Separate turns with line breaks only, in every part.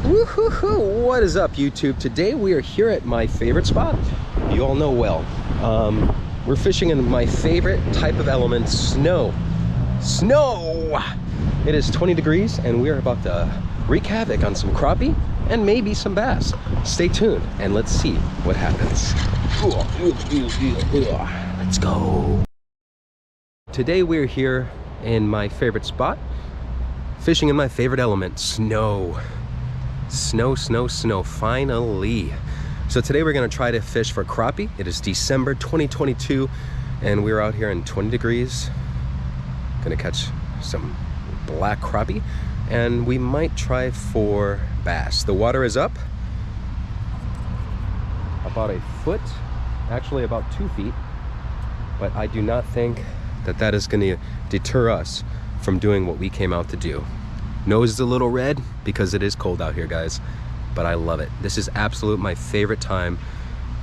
Woohoo! What is up, YouTube? Today we are here at my favorite spot. You all know well. We're fishing in my favorite type of element, snow. Snow! It is 20 degrees and we are about to wreak havoc on some crappie and maybe some bass. Stay tuned and let's see what happens. Let's go. Today we're here in my favorite spot, fishing in my favorite element, snow. Snow, snow, snow, finally. So today we're gonna try to fish for crappie. It is December 2022 and we're out here in 20 degrees. Gonna catch some black crappie and we might try for bass. The water is up about a foot, actually about 2 feet, but I do not think that that is gonna deter us from doing what we came out to do. Nose is a little red because it is cold out here, guys, but I love it. This is absolute my favorite time.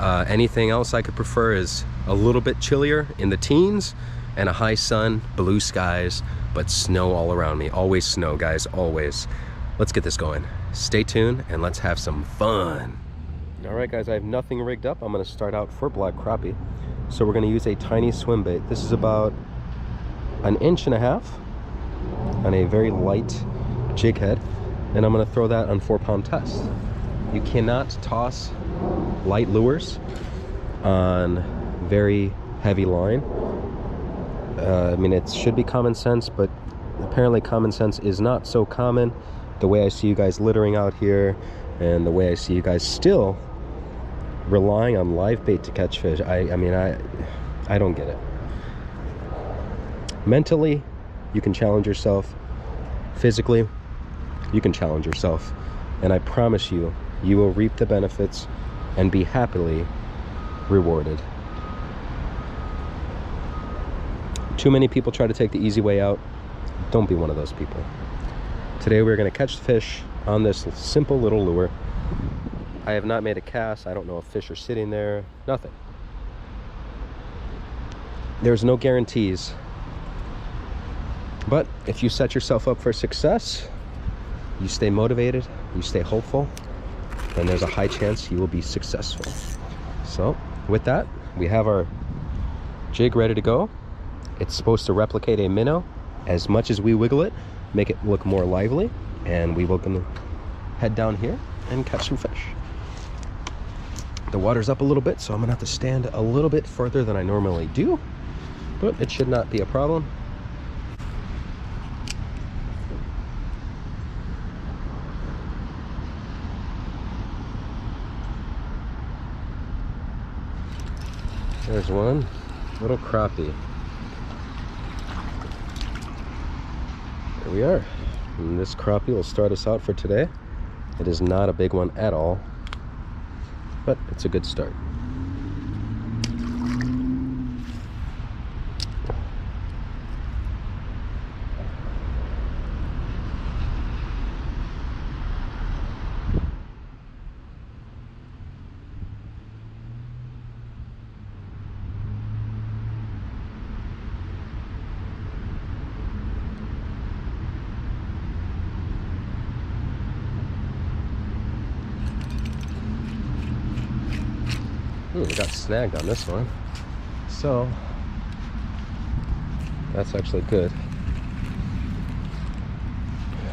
Anything else I could prefer is a little bit chillier in the teens and a high sun, blue skies, but snow all around me. Always snow, guys, always. Let's get this going. Stay tuned and let's have some fun. All right, guys, I have nothing rigged up. I'm gonna start out for black crappie. So we're gonna use a tiny swim bait. This is about 1.5 inches on a very light jig head, and I'm going to throw that on 4-pound test. You cannot toss light lures on very heavy line. I mean, it should be common sense, but apparently common sense is not so common. The way I see you guys littering out here and the way I see you guys still relying on live bait to catch fish, I mean, I don't get it. Mentally, you can challenge yourself. Physically, you can challenge yourself, and I promise you, you will reap the benefits and be happily rewarded. Too many people try to take the easy way out. Don't be one of those people. Today we're going to catch fish on this simple little lure. I have not made a cast. I don't know if fish are sitting there. Nothing. There's no guarantees. But if you set yourself up for success, you stay motivated, you stay hopeful, then there's a high chance you will be successful. So with that, we have our jig ready to go. It's supposed to replicate a minnow. As much as we wiggle it, make it look more lively, and we will gonna head down here and catch some fish. The water's up a little bit, so I'm gonna have to stand a little bit further than I normally do, but it should not be a problem. There's one little crappie. There we are. And this crappie will start us out for today. It is not a big one at all, but it's a good start. We got snagged on this one, so that's actually good.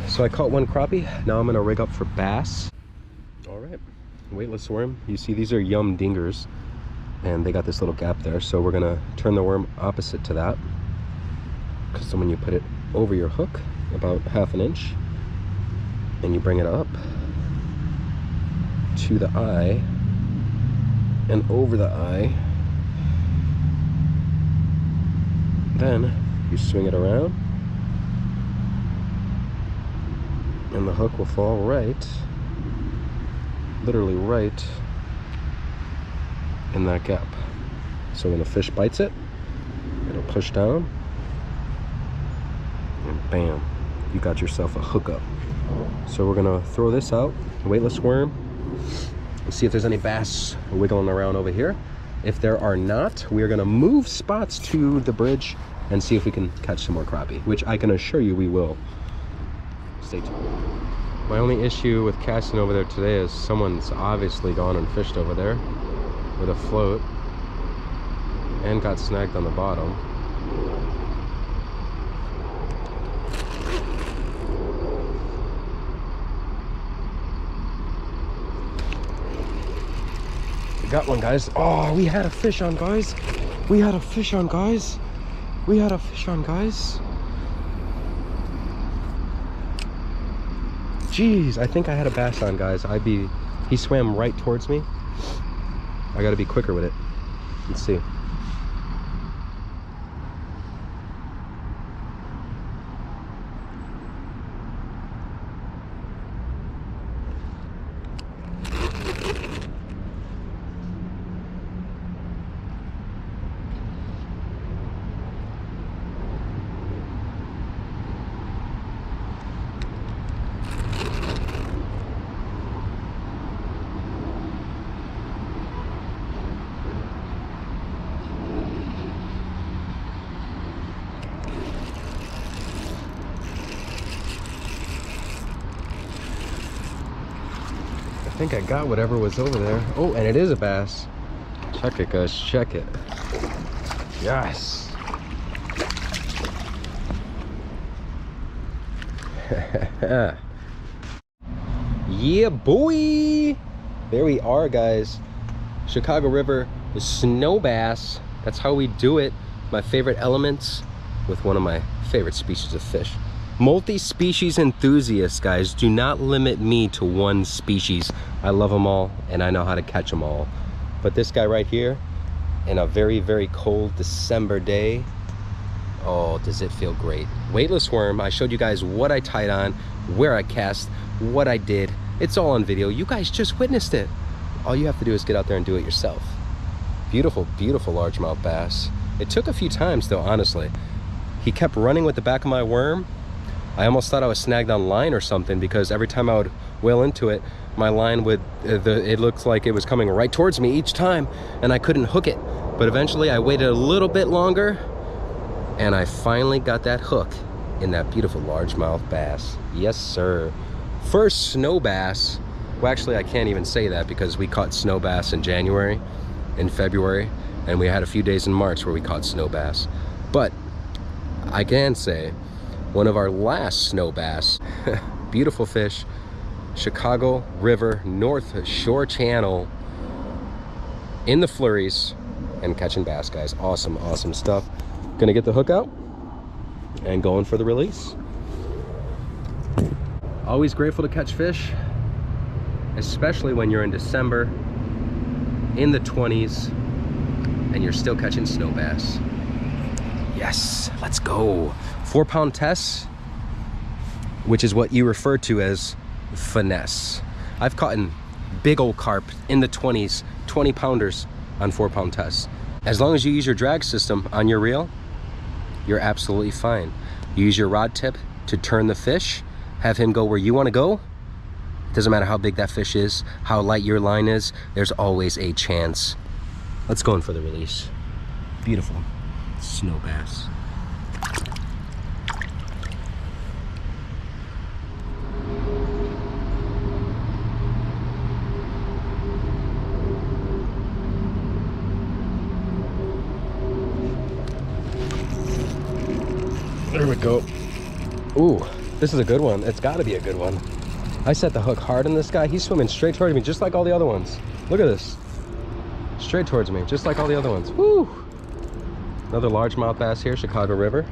So I caught one crappie. Now I'm gonna rig up for bass. All right, weightless worm. You see these are yum dingers and they got this little gap there, so we're gonna turn the worm opposite to that, because then when you put it over your hook about 1/2 inch and you bring it up to the eye and over the eye, then you swing it around and the hook will fall right, literally right in that gap. So when the fish bites it, it'll push down and bam, you got yourself a hookup. So we're gonna throw this out, weightless worm. Let's see if there's any bass wiggling around over here. If there are not, we are gonna move spots to the bridge and see if we can catch some more crappie, which I can assure you we will. Stay tuned. My only issue with casting over there today is someone's obviously gone and fished over there with a float and got snagged on the bottom. We got one, guys. Oh, we had a fish on, guys. We had a fish on, guys. We had a fish on, guys. Jeez, I think I had a bass on, guys. He swam right towards me. I gotta be quicker with it. Let's see. I think I got whatever was over there. Oh, and it is a bass. Check it, guys, check it. Yes. Yeah, boy. There we are, guys. Chicago River is snow bass. That's how we do it. My favorite elements with one of my favorite species of fish. Multi-species enthusiasts, guys, do not limit me to one species. I love them all and I know how to catch them all. But this guy right here, in a very, very cold December day, oh, does it feel great. Weightless worm. I showed you guys what I tied on, where I cast, what I did. It's all on video. You guys just witnessed it. All you have to do is get out there and do it yourself. Beautiful, beautiful largemouth bass. It took a few times though, honestly. He kept running with the back of my worm. I almost thought I was snagged on line or something, because every time I would whale into it, my line would, it looked like it was coming right towards me each time and I couldn't hook it. But eventually I waited a little bit longer and I finally got that hook in that beautiful largemouth bass. Yes, sir. First snow bass. Well, actually, I can't even say that because we caught snow bass in January, in February, and we had a few days in March where we caught snow bass. But I can say one of our last snow bass, beautiful fish, Chicago River North Shore Channel, in the flurries and catching bass, guys. Awesome, awesome stuff. Gonna get the hook out and going for the release. Always grateful to catch fish, especially when you're in December, in the 20s, and you're still catching snow bass. Yes, let's go. 4-pound test, which is what you refer to as finesse. I've caught in big old carp in the 20s, 20-pounders on 4-pound tests. As long as you use your drag system on your reel, you're absolutely fine. You use your rod tip to turn the fish, have him go where you want to go. Doesn't matter how big that fish is, how light your line is, there's always a chance. Let's go in for the release. Beautiful snow bass. There we go. Ooh, this is a good one. It's got to be a good one. I set the hook hard on this guy. He's swimming straight towards me, just like all the other ones. Look at this. Straight towards me, just like all the other ones. Woo! Another largemouth bass here, Chicago River.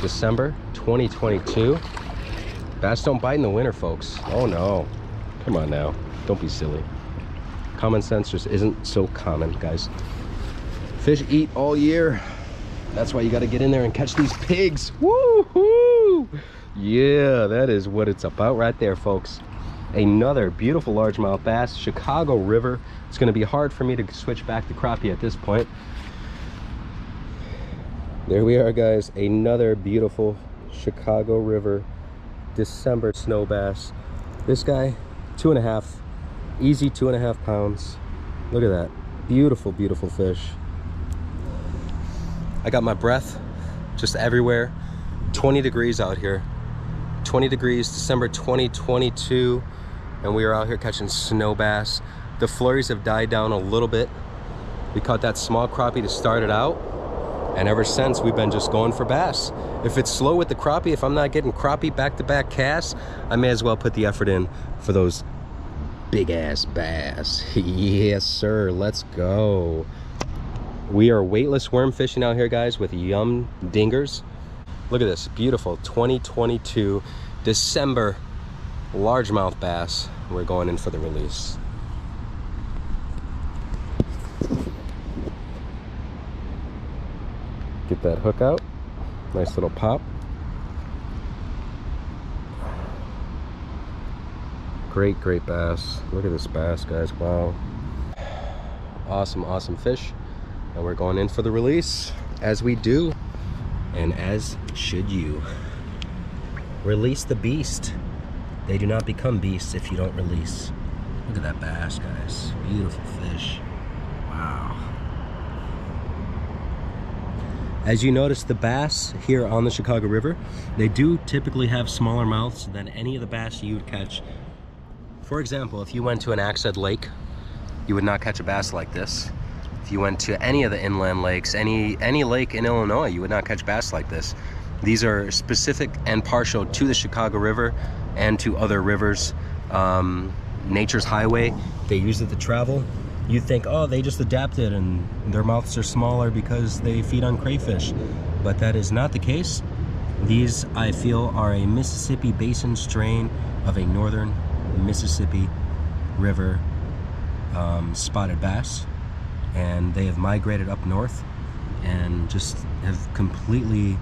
December 2022. Bass don't bite in the winter, folks. Oh no. Come on now. Don't be silly. Common sense just isn't so common, guys. Fish eat all year. That's why you got to get in there and catch these pigs. Woo-hoo! Yeah, that is what it's about right there, folks. Another beautiful largemouth bass, Chicago River. It's going to be hard for me to switch back to crappie at this point. There we are, guys. Another beautiful Chicago River December snow bass. This guy, 2.5, easy 2.5 pounds. Look at that. Beautiful, beautiful fish. I got my breath just everywhere. 20 degrees out here. 20 degrees, December 2022, and we are out here catching snow bass. The flurries have died down a little bit. We caught that small crappie to start it out, and ever since we've been just going for bass. If it's slow with the crappie, if I'm not getting crappie back-to-back casts, I may as well put the effort in for those big ass bass. Yes sir, let's go. We are weightless worm fishing out here, guys, with Yum dingers. Look at this beautiful 2022 December largemouth bass. We're going in for the release. Get that hook out. Nice little pop. Great bass. Look at this bass, guys. Wow. Awesome fish. And we're going in for the release, as we do, and as should you. Release the beast. They do not become beasts if you don't release. Look at that bass, guys. Beautiful fish. Wow. As you notice, the bass here on the Chicago River, they do typically have smaller mouths than any of the bass you would catch. For example, if you went to an Axe-Head lake, you would not catch a bass like this. If you went to any of the inland lakes, any lake in Illinois, you would not catch bass like this. These are specific and partial to the Chicago River and to other rivers. Nature's highway, they use it to travel. You think, oh, they just adapted and their mouths are smaller because they feed on crayfish. But that is not the case. These, I feel, are a Mississippi Basin strain of a northern Mississippi River spotted bass. And they have migrated up north and just have completely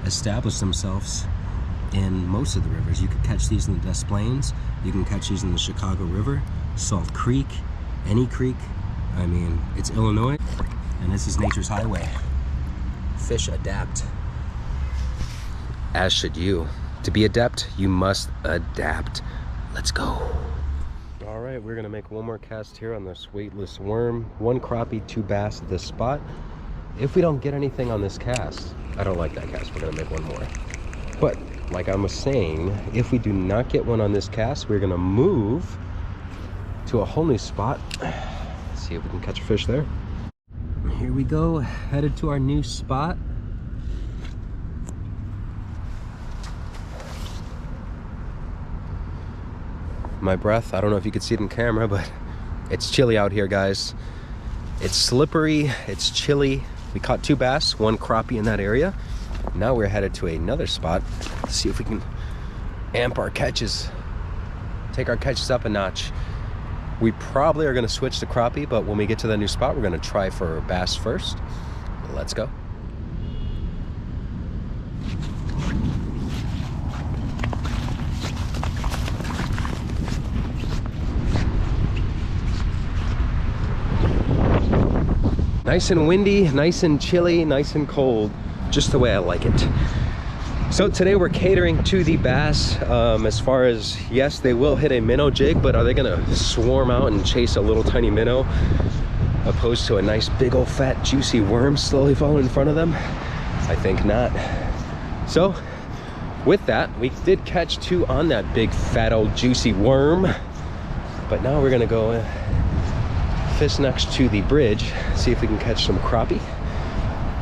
established themselves in most of the rivers. You could catch these in the Des Plaines, you can catch these in the Chicago River, Salt Creek, any creek. I mean, it's Illinois, and this is nature's highway. Fish adapt, as should you. To be adept, you must adapt. Let's go. All right, we're gonna make one more cast here on this weightless worm. 1 crappie, 2 bass at this spot. If we don't get anything on this cast, I don't like that cast, we're gonna make one more. But like I was saying, if we do not get one on this cast, we're gonna move to a whole new spot. Let's see if we can catch a fish there. Here we go, headed to our new spot. My breath, I don't know if you could see it in camera, but it's chilly out here, guys. It's slippery, it's chilly. We caught 2 bass, 1 crappie in that area. Now we're headed to another spot to see if we can amp our catches, take our catches up a notch. We probably are gonna switch to crappie, but when we get to the new spot, we're gonna try for bass first. Let's go. Nice and windy, nice and chilly, nice and cold, just the way I like it. So today we're catering to the bass as far as, yes, they will hit a minnow jig, but are they gonna swarm out and chase a little tiny minnow opposed to a nice big old fat juicy worm slowly falling in front of them? I think not. So with that, we did catch 2 on that big fat old juicy worm, but now we're gonna go fish next to the bridge, see if we can catch some crappie,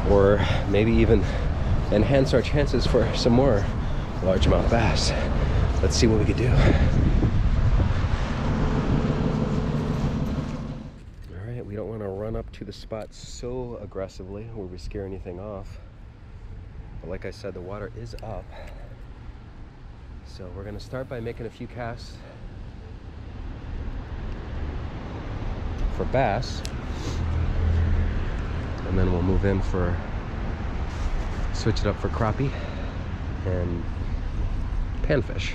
or maybe even enhance our chances for some more largemouth bass. Let's see what we can do. All right, we don't want to run up to the spot so aggressively where we scare anything off. But like I said, the water is up. So we're gonna start by making a few casts for bass, and then we'll move in for, switch it up for crappie and panfish.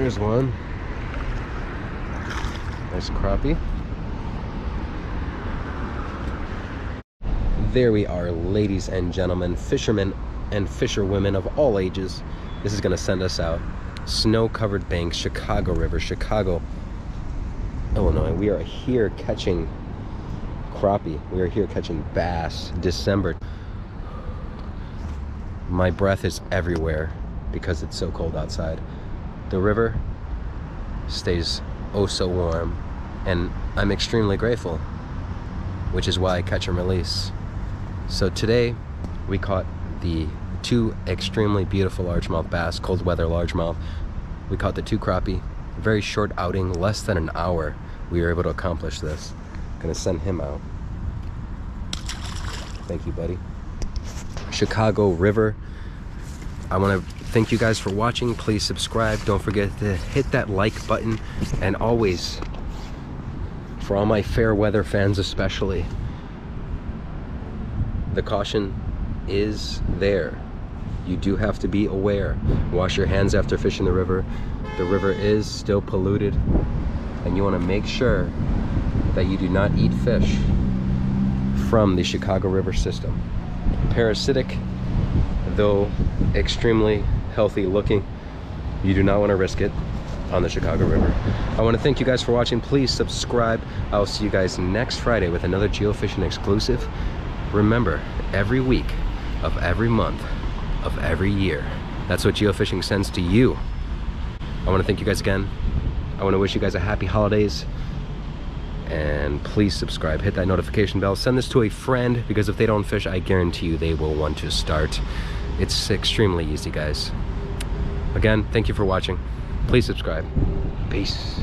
There's one. Nice crappie. There we are, ladies and gentlemen, fishermen and fisherwomen of all ages. This is gonna send us out. Snow-covered banks, Chicago River, Chicago, Illinois. We are here catching crappie. We are here catching bass. December. My breath is everywhere because it's so cold outside. The river stays oh so warm, and I'm extremely grateful, which is why I catch and release. So today we caught the 2 extremely beautiful largemouth bass, cold weather largemouth. We caught the 2 crappie. Very short outing, less than an hour. We were able to accomplish this. Gonna send him out. Thank you, buddy. Chicago River. I want to thank you guys for watching. Please subscribe. Don't forget to hit that like button. And always, for all my fair weather fans especially, the caution is there. You do have to be aware. Wash your hands after fishing the river. The river is still polluted, and you want to make sure that you do not eat fish from the Chicago River system. Parasitic, though extremely healthy looking, you do not want to risk it on the Chicago River. I want to thank you guys for watching. Please subscribe. I'll see you guys next Friday with another geofishing exclusive. Remember, every week of every month of every year, that's what geofishing sends to you. I want to thank you guys again. I want to wish you guys a happy holidays, and please subscribe, hit that notification bell, send this to a friend, because if they don't fish, I guarantee you they will want to start. It's extremely easy, guys. Again, thank you for watching. Please subscribe. Peace.